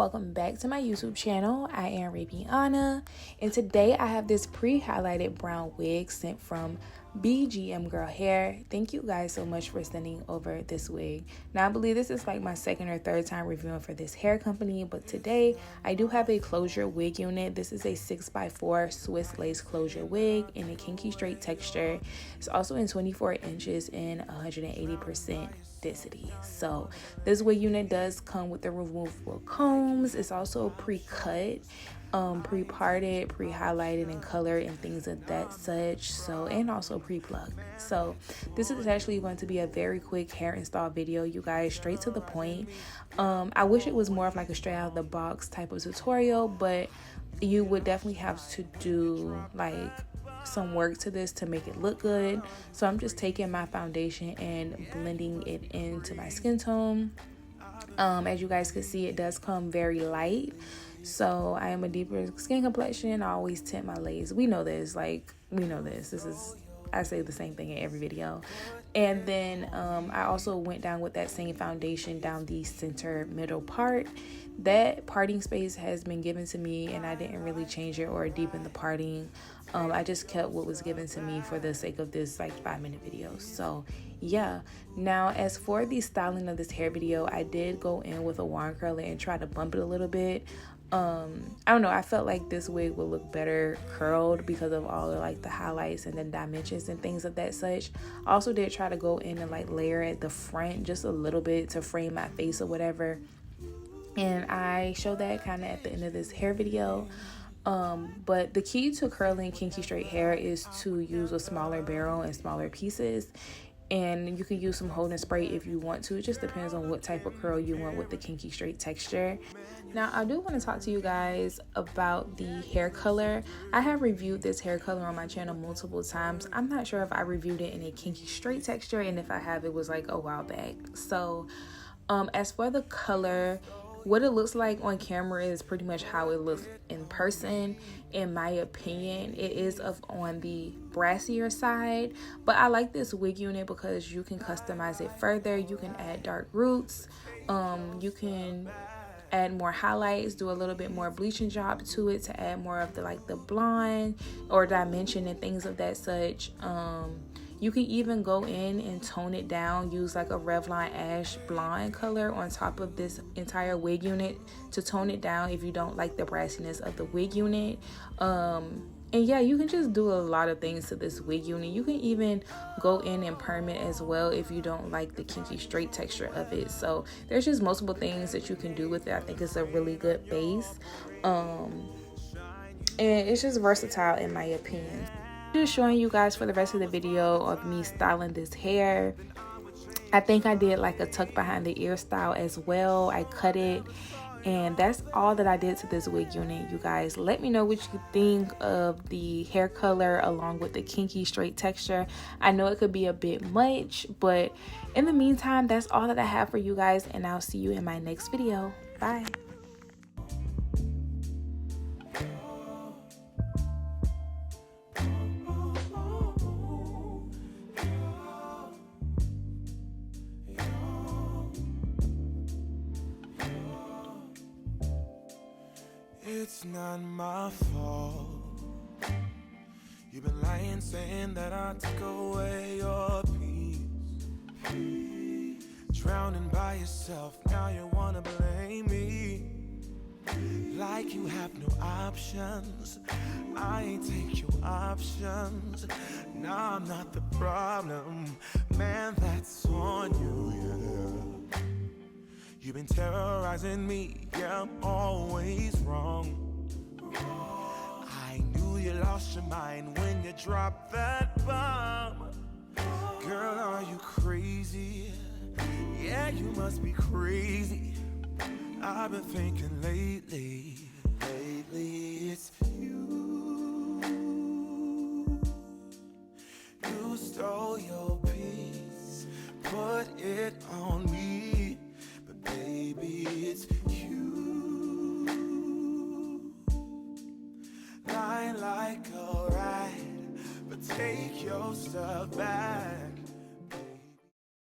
welcome back to my YouTube channel. I am Rabiana, and today I have this pre-highlighted brown wig sent from BGM Girl Hair. Thank you guys so much for sending over this wig. Now I believe this is like my second or third time reviewing for this hair company, but today I do have a closure wig unit. This is a 6x4 Swiss lace closure wig in a kinky straight texture. It's also in 24 inches and 180% density. So this wig unit does come with the removable combs. It's also pre-cut, pre-parted, pre-highlighted and colored and things of that such. So, and also pre-plucked. So this is actually going to be a very quick hair install video, you guys, straight to the point. I wish it was more of like a straight out of the box type of tutorial, but you would definitely have to do like some work to this to make it look good. So I'm just taking my foundation and blending it into my skin tone. As you guys can see, it does come very light. So I am a deeper skin complexion. I always tint my lace. We know this, this is, I say the same thing in every video. And then I also went down with that same foundation down the center middle part. That parting space has been given to me and I didn't really change it or deepen the parting. I just kept what was given to me for the sake of this like 5-minute video. So yeah. Now as for the styling of this hair video, I did go in with a wand curler and try to bump it a little bit. I don't know, I felt like this wig would look better curled because of all of like the highlights and the dimensions and things of that such. I also did try to go in and like layer at the front just a little bit to frame my face or whatever, and I show that kind of at the end of this hair video. But the key to curling kinky straight hair is to use a smaller barrel and smaller pieces. And you can use some holding spray if you want to. It just depends on what type of curl you want with the kinky straight texture. Now, I do want to talk to you guys about the hair color. I have reviewed this hair color on my channel multiple times. I'm not sure if I reviewed it in a kinky straight texture, and if I have, it was like a while back. So, as for the color, what it looks like on camera is pretty much how it looks in person. In my opinion, it is on the brassier side, but I like this wig unit because you can customize it further. You can add dark roots, you can add more highlights, do a little bit more bleaching job to it to add more of the blonde or dimension and things of that such. You can even go in and tone it down, use like a Revlon Ash blonde color on top of this entire wig unit to tone it down if you don't like the brassiness of the wig unit. And yeah, you can just do a lot of things to this wig unit. You can even go in and perm it as well if you don't like the kinky straight texture of it. So there's just multiple things that you can do with it. I think it's a really good base. And it's just versatile in my opinion. Just showing you guys for the rest of the video of me styling this hair. I think I did like a tuck behind the ear style as well. I cut it, and that's all that I did to this wig unit, you guys. Let me know what you think of the hair color along with the kinky straight texture. I know it could be a bit much, but in the meantime, that's all that I have for you guys, and I'll see you in my next video. Bye. It's not my fault. You've been lying, saying that I took away your peace. Drowning by yourself, now you wanna blame me. Like you have no options. I ain't take your options. Now I'm not the problem. Man, that's on you, yeah. You've been terrorizing me, yeah, I'm always wrong. I knew you lost your mind when you dropped that bomb. Girl, are you crazy? Yeah, you must be crazy. I've been thinking lately it's you. You stole your peace, put it on me. Baby, it's you.